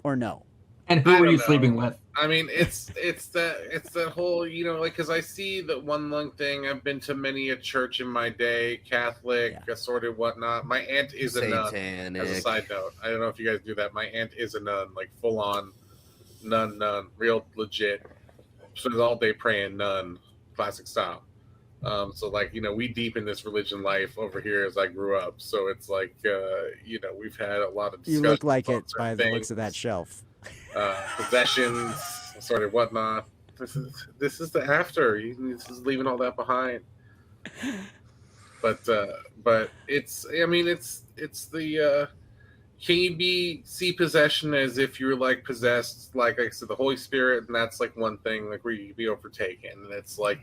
or no? And who were you sleeping with? I mean, it's that whole, because I see that one lung thing. I've been to many a church in my day, Catholic, assorted whatnot. My aunt is a nun. As a side note, I don't know if you guys do that. My aunt is a nun, like full on nun, real legit. Spends all day praying, nun, classic style. So like, we deep in this religion life over here as I grew up. So it's like, we've had a lot of discussions. You look like it by the looks of that shelf. Possessions, sort of whatnot. This is the after. This is leaving all that behind. But it's the can you see possession as if you're like possessed, like I said, the Holy Spirit, and that's like one thing like where you can be overtaken, and it's like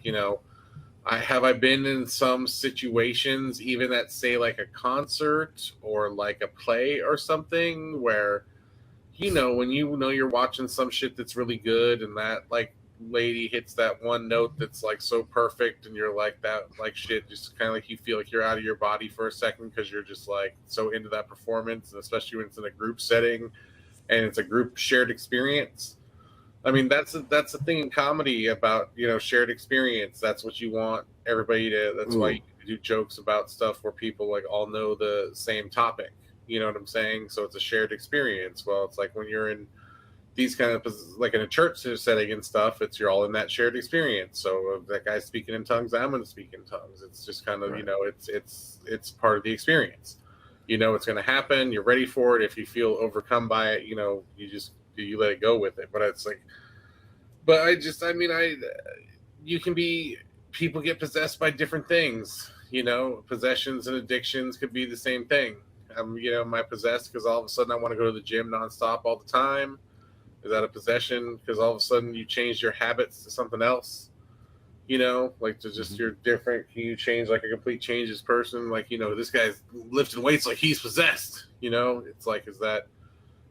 I been in some situations, even at say like a concert or like a play or something, where when you're watching some shit that's really good, and that like lady hits that one note that's like so perfect, and you're like that like shit, just kind of like you feel like you're out of your body for a second because you're just like so into that performance, and especially when it's in a group setting and it's a group shared experience. I mean, that's a thing in comedy about shared experience. That's what you want everybody to. That's why you do jokes about stuff where people like all know the same topic. You know what I'm saying? So it's a shared experience. Well, it's like when you're in these kind of, like in a church setting and stuff, it's you're all in that shared experience. So if that guy's speaking in tongues, I'm going to speak in tongues. It's just kind of, Right. you know, it's part of the experience. You know, it's going to happen. You're ready for it. If you feel overcome by it, you know, you let it go with it. But it's like, you can be, people get possessed by different things. You know, possessions and addictions could be the same thing. You know, am I possessed because all of a sudden I want to go to the gym nonstop all the time? Is that a possession because all of a sudden you changed your habits to something else? You know, like to just you're different. Can you change, like a complete change as person? Like, you know, this guy's lifting weights like he's possessed. You know, it's like,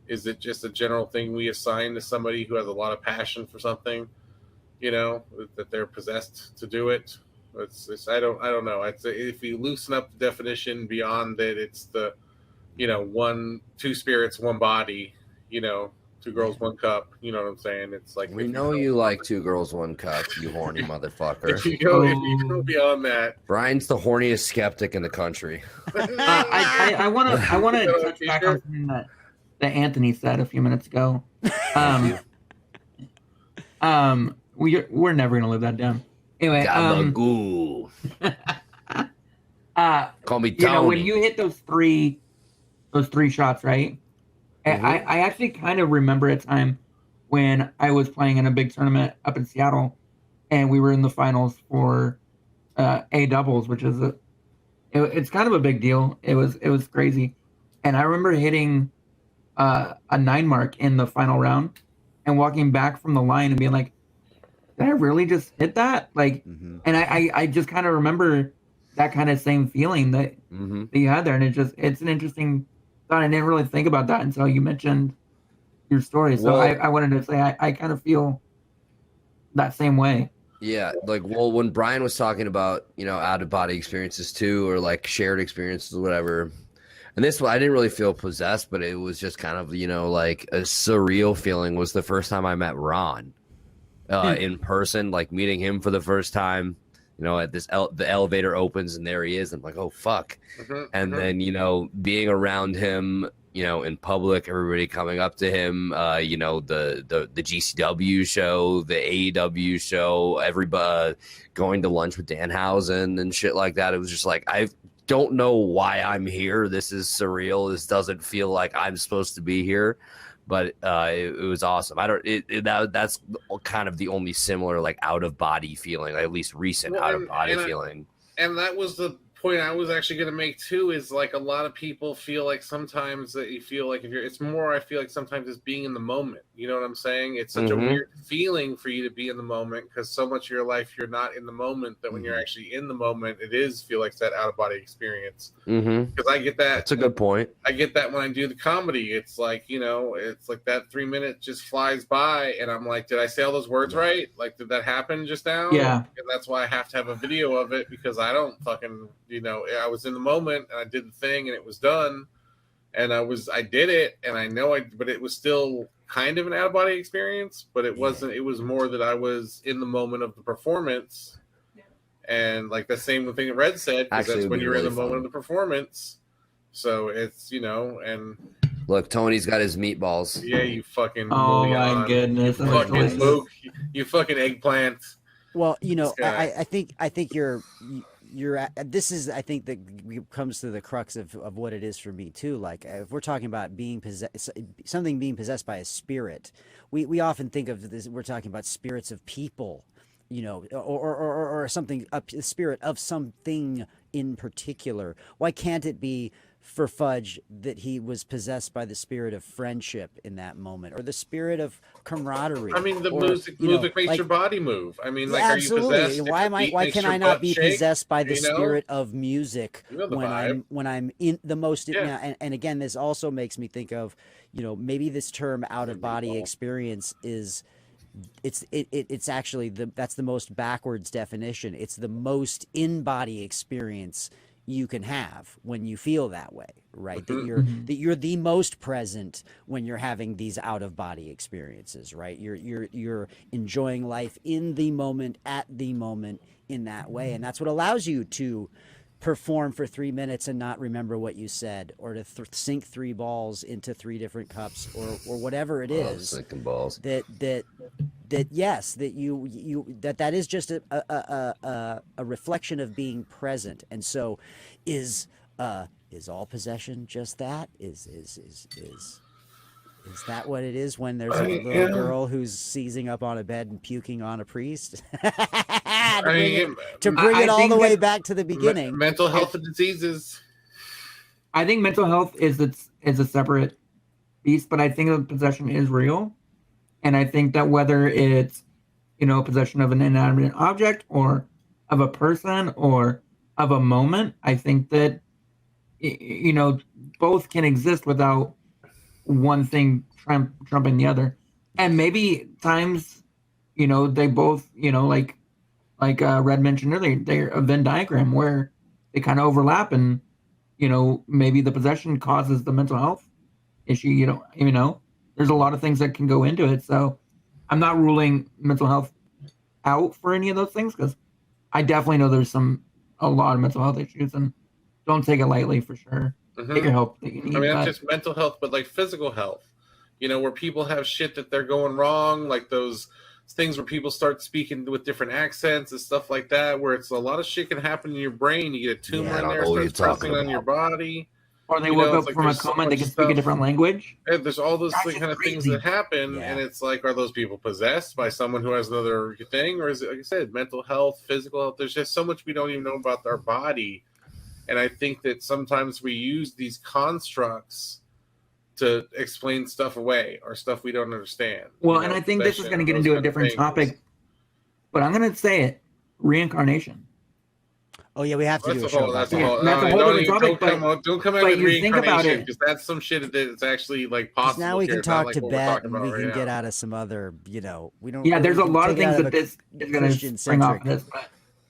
is it just a general thing we assign to somebody who has a lot of passion for something? You know, that they're possessed to do it. It's I don't know. I'd say if you loosen up the definition beyond that, it's the, you know, two spirits, one body. You know, two girls, one cup. You know what I'm saying? It's like, We know you like two girls, one cup, you horny motherfucker. If you go beyond that, Brian's the horniest skeptic in the country. I want to touch back on something that Anthony said a few minutes ago. We're never gonna live that down. Anyway, Gabagoo. Call me Tony. you know, when you hit those three shots, right? Mhm. I actually kind of remember a time when I was playing in a big tournament up in Seattle, and we were in the finals for A doubles, which is it's kind of a big deal. It was crazy, and I remember hitting a 9 mark in the final round, and walking back from the line and being like, "Did I really just hit that?" Like, and I just kind of remember that kind of same feeling that you had there, and it's an interesting thought. I didn't really think about that until you mentioned your story. So Well, I wanted to say I kind of feel that same way. Yeah, like, well, when Brian was talking about, you know, out of body experiences too, or like shared experiences, or whatever. And this one, I didn't really feel possessed, but it was just kind of, you know, like a surreal feeling. Was the first time I met Ron in person, like meeting him for the first time. You know, at the elevator opens and there he is. I'm like, oh fuck. And then, you know, being around him, you know, in public, everybody coming up to him, you know, the GCW show, the AEW show, everybody going to lunch with Danhausen and shit like that. It was just like, I don't know why I'm here. This is surreal. This doesn't feel like I'm supposed to be here. But it was awesome. That's kind of the only similar, like, out of body feeling, at least recent out of body feeling. And that was the point I was actually going to make too, is like a lot of people feel like sometimes that you feel like it's more, I feel like sometimes it's being in the moment. You know what I'm saying? It's such a weird feeling for you to be in the moment, because so much of your life you're not in the moment, that when you're actually in the moment, it is feel like that out of body experience. Because I get that. That's a good point. I get that when I do the comedy. It's like, you know, it's like that 3 minutes just flies by, and I'm like, did I say all those words right? Like, did that happen just now? Yeah. And that's why I have to have a video of it, because I don't fucking, you know, I was in the moment and I did the thing and it was done, and I did it, and I know but it was still kind of an out of body experience, but it wasn't. It was more that I was in the moment of the performance, and like the same thing that Red said, because that's when you're in the moment of the performance. So it's, you know, and look, Tony's got his meatballs. yeah, you fucking My goodness, you fucking eggplant. Well, you know, I think you're this is, I think, that comes to the crux of what it is for me too. Like, if we're talking about being something being possessed by a spirit, we often think of this, we're talking about spirits of people, you know, or something, a spirit of something in particular. Why can't it be for Fudge that he was possessed by the spirit of friendship in that moment, or the spirit of camaraderie? I mean, the or, music you know, makes like, your body move. I mean, like, absolutely. Are you possessed? Why can I not be possessed by the you know? spirit of music You know the when vibe. I'm in the most? Yeah. And again, this also makes me think of, you know, maybe this term out of body experience is. It's actually that's the most backwards definition. It's the most in body experience you can have when you feel that way, right? That you're the most present when you're having these out of body experiences, right? You're enjoying life in the moment, at the moment, in that way, and that's what allows you to perform for 3 minutes and not remember what you said, or to sink 3 balls into 3 different cups, or whatever it is. Sinking balls. That yes, that that is just a reflection of being present. And so is all possession just that? Is that what it is when there's a little girl who's seizing up on a bed and puking on a priest? to bring it all the way back to the beginning. Mental health and diseases. I think mental health is a separate piece, but I think that possession is real. And I think that whether it's, possession of an inanimate object or of a person or of a moment, I think that, both can exist without one thing trumping the other. And maybe times, they both, like Red mentioned earlier, they're a Venn diagram where they kind of overlap, and, maybe the possession causes the mental health issue. There's a lot of things that can go into it. So I'm not ruling mental health out for any of those things, because I definitely know there's a lot of mental health issues, and don't take it lightly for sure. Get your help that you need. I mean, not just mental health, but like physical health, where people have shit that they're going wrong, like those things where people start speaking with different accents and stuff like that, where it's a lot of shit can happen in your brain. You get a tumor in there, it starts pressing on your body. Or they woke up like from a coma and they can speak a different language. And there's all those kind of things that happen, and it's like, are those people possessed by someone who has another thing? Or is it, like I said, mental health, physical health? There's just so much we don't even know about our body. And I think that sometimes we use these constructs to explain stuff away, or stuff we don't understand. Well, and I think this is going to get into a different topic, but I'm going to say it: reincarnation. Oh yeah, we have to do a show about that. That's a whole different topic. Don't come out with reincarnation, because that's some shit that's actually like possible. Now we can talk to Tibet, and we can get out of some other, we don't. Yeah, there's a lot of things that this is going to spring off this.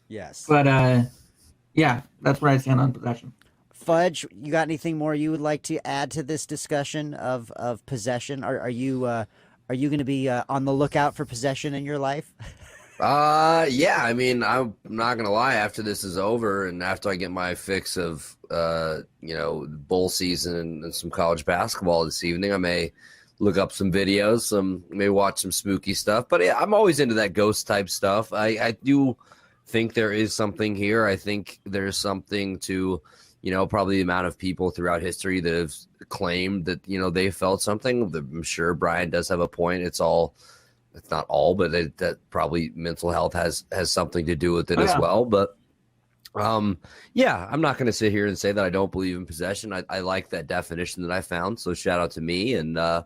Yes. But yeah, that's where I stand on possession. Fudge, you got anything more you would like to add to this discussion of possession? Are you going to be on the lookout for possession in your life? Yeah. I mean, I'm not gonna lie. After this is over, and after I get my fix of bowl season and some college basketball this evening, I may look up some videos, may watch some spooky stuff. But yeah, I'm always into that ghost type stuff. I do think there is something here. I think there's something to, probably the amount of people throughout history that have claimed that, they felt something. I'm sure Brian does have a point. It's not all, but that probably mental health has something to do with it as well. But yeah, I'm not going to sit here and say that I don't believe in possession. I like that definition that I found. So shout out to me. And yeah,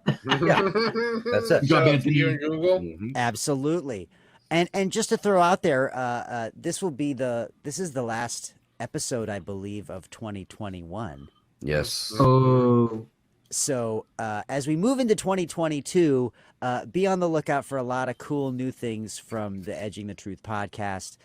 that's it. Shout out to you and Google. Mm-hmm. Absolutely. And just to throw out there, this is the last episode, I believe, of 2021. Yes. Oh. So as we move into 2022, be on the lookout for a lot of cool new things from the Edging the Truth podcast.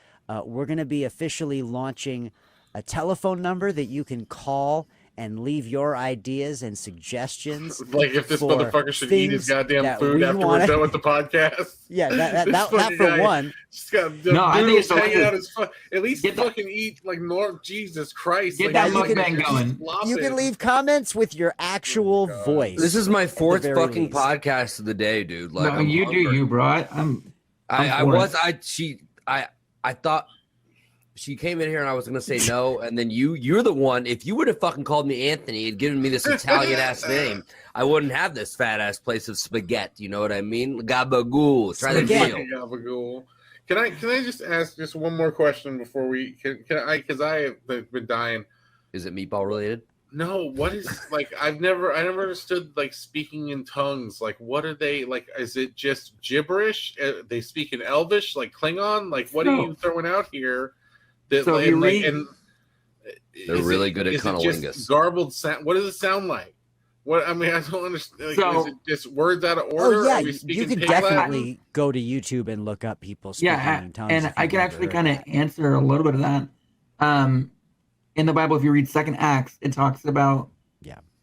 We're going to be officially launching a telephone number that you can call and leave your ideas and suggestions. Like if this motherfucker should eat his goddamn food after we're done with the podcast. Yeah, that for one. Just got I think it's hanging out his at least fucking eat like Norm. Jesus Christ! Get that mukbang going. You can leave comments with your actual voice. This is my 4th fucking podcast of the day, dude. Like, no, you hungry. Do you, bro? I thought she came in here and I was gonna say no, and then you're the one. If you would have fucking called me Anthony and given me this Italian ass name, I wouldn't have this fat ass place of spaghetti. You know what I mean? Gabagool. Try the deal. Gabagool. Can I just ask just one more question before we can I, because I have been dying. Is it meatball related? No. What is like? I never understood like speaking in tongues. Like, what are they like? Is it just gibberish? They speak in Elvish, like Klingon. Like, what are you throwing out here? That, so like, you read, and they're really good at cunnilingus. Garbled sound. What does it sound like? What I mean, I don't understand. Like, is it just words out of order? Oh yeah, you can definitely go to YouTube and look up people speaking in tongues. And I can actually kind of answer a little bit of that. In the Bible, if you read 2nd Acts, it talks about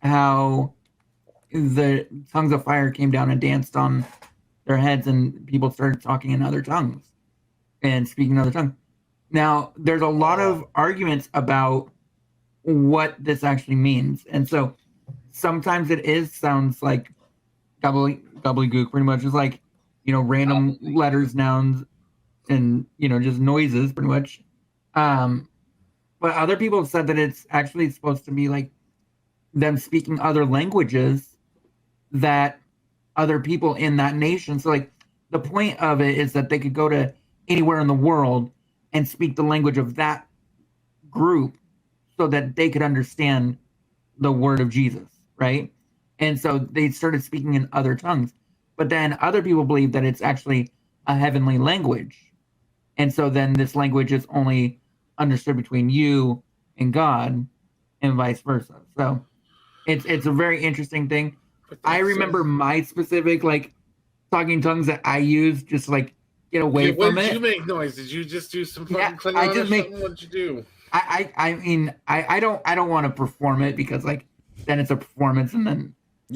how the tongues of fire came down and danced on their heads, and people started talking in other tongues and speaking in other tongues. Now, there's a lot of arguments about what this actually means. And so sometimes sounds like gobbledygook, pretty much. It's like, random letters, nouns, and, just noises, pretty much. But other people have said that it's actually supposed to be like them speaking other languages that other people in that nation. So, like, the point of it is that they could go to anywhere in the world and speak the language of that group so that they could understand the word of Jesus, right? And so they started speaking in other tongues. But then other people believe that it's actually a heavenly language. And so then this language is only understood between you and God and vice versa. So it's a very interesting thing. I remember my specific like talking tongues that I use just like get away from it. Did you make noise? Did you just do some fucking Klingon I just or something? What'd you do? I mean I don't want to perform it because like then it's a performance and then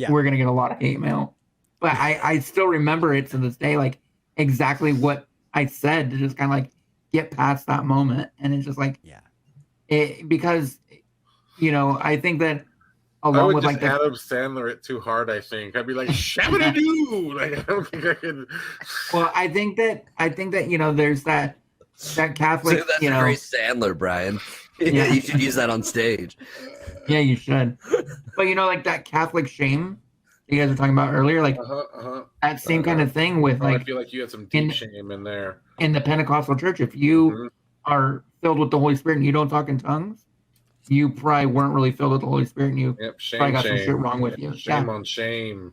we're gonna get a lot of hate mail. But I still remember it to this day, like exactly what I said to just kind of like get past that moment. And it's just like because I think that along I would with just like Adam Sandler it too hard. I think I'd be like shabba-doo. Like I don't think I could. Well, I think that there's that Catholic. So that's a great Sandler, Brian. Yeah, you should use that on stage. Yeah, you should. But like that Catholic shame you guys were talking about earlier, like that same kind of thing with like. I feel like you had some deep shame in there. In the Pentecostal church, if you are filled with the Holy Spirit and you don't talk in tongues, you probably weren't really filled with the Holy Spirit, and you probably got some shit wrong with you. Shame on shame.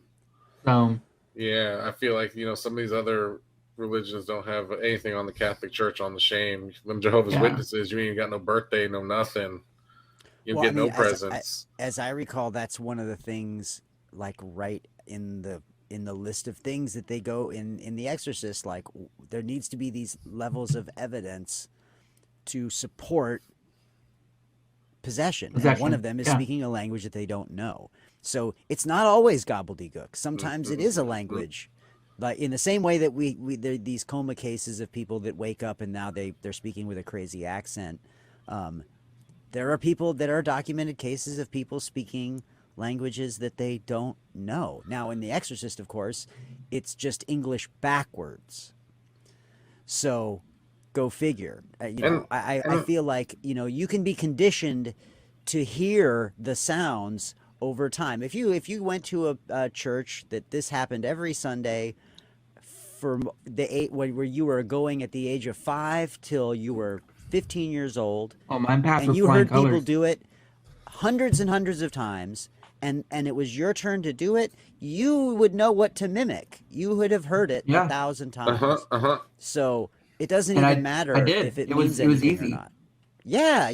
So. Yeah, I feel like some of these other religions don't have anything on the Catholic Church on the shame. Them Jehovah's Witnesses, you ain't got no birthday, no nothing. You get no presents. As I recall, that's one of the things, like right in the list of things that they go in The Exorcist. Like there needs to be these levels of evidence to support possession. And one of them is speaking a language that they don't know. So it's not always gobbledygook. Sometimes it is a language. Like in the same way that there are these coma cases of people that wake up and now they're speaking with a crazy accent. There are people that are documented cases of people speaking languages that they don't know. Now in The Exorcist, of course, it's just English backwards. So go figure. I feel like you can be conditioned to hear the sounds over time. If you went to a church that this happened every Sunday for where you were going at the age of 5 till you were 15 years old, and you heard people do it hundreds and hundreds of times, and it was your turn to do it, you would know what to mimic. You would have heard it 1,000 times. So it doesn't even matter if it means anything or not. Yeah.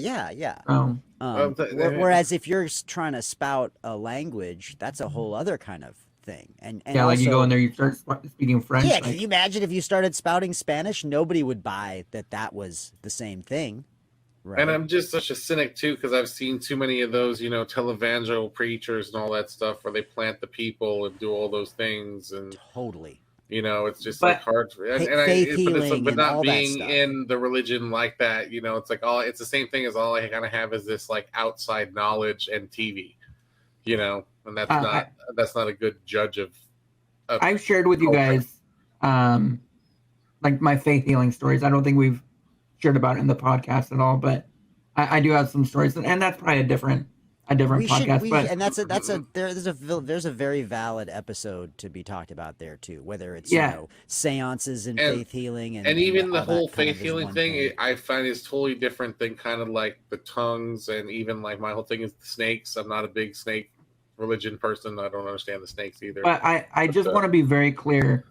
Whereas if you're trying to spout a language, that's a whole other kind of thing. And like also, you go in there, you start speaking French. Yeah, can you imagine if you started spouting Spanish? Nobody would buy that was the same thing. Right. And I'm just such a cynic too, because I've seen too many of those, televangel preachers and all that stuff where they plant the people and do all those things. And totally. It's just like hard. But not being in the religion like that, it's like it's the same thing as all I kind of have is this like outside knowledge and TV, and that's not a good judge of. I've shared with you guys, like my faith healing stories. I don't think we've shared about it in the podcast at all, but I do have some stories, and that's probably a different podcast. There's a very valid episode to be talked about there too. Whether it's seances and faith healing, and even the whole faith healing thing, I find is totally different than kind of like the tongues, and even like my whole thing is the snakes. I'm not a big snake religion person. I don't understand the snakes either. But I just want to be very clear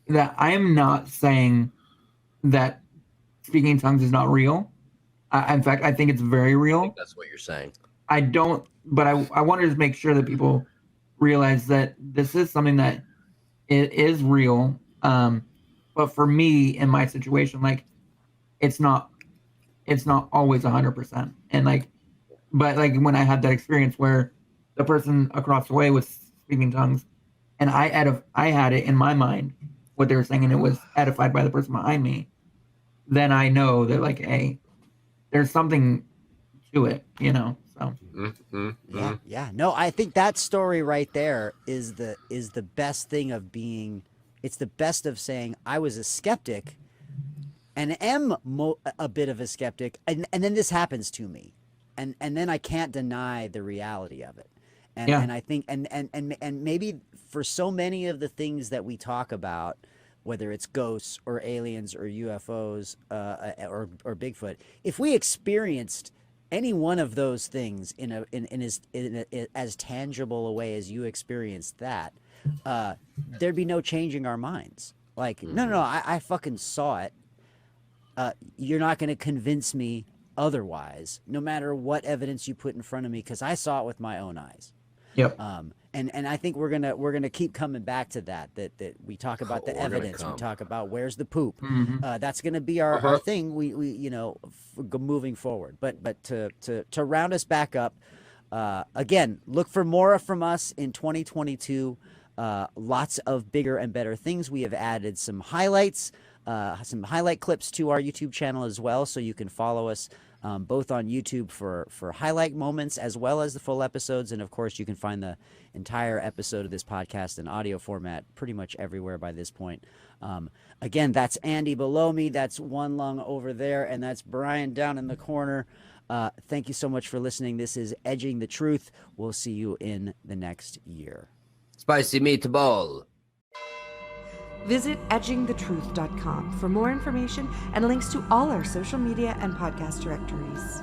that I am not saying that speaking in tongues is not real. In fact, I think it's very real. I think that's what you're saying. I don't, but I wanted to make sure that people realize that this is something that it is real. But for me, in my situation, like it's not always 100%. And but when I had that experience where the person across the way was speaking tongues, and I had it in my mind what they were saying, and it was edified by the person behind me. then I know that like, hey, there's something to it, you know. So Yeah. No, I think that story right there is the best thing of being. It's the best of saying I was a skeptic, and am a bit of a skeptic, and then this happens to me, and then I can't deny the reality of it. And I think and maybe for so many of the things that we talk about, whether it's ghosts or aliens or UFOs or Bigfoot, if we experienced any one of those things in as tangible a way as you experienced that, there'd be no changing our minds. Like, no, I fucking saw it. You're not going to convince me otherwise, no matter what evidence you put in front of me, because I saw it with my own eyes. Yep. And I think we're gonna keep coming back to that we talk about the evidence, we talk about where's the poop. That's gonna be our thing. We moving forward. But to round us back up, again, look for more from us in 2022. Lots of bigger and better things. We have added some highlights, some highlight clips to our YouTube channel as well, so you can follow us both on YouTube for highlight moments as well as the full episodes. And of course, you can find the entire episode of this podcast in audio format pretty much everywhere by this point. Again, that's Andy below me. That's One Lung over there. And that's Brian down in the corner. Thank you so much for listening. This is Edging the Truth. We'll see you in the next year. Spicy meatball. Visit edgingthetruth.com for more information and links to all our social media and podcast directories.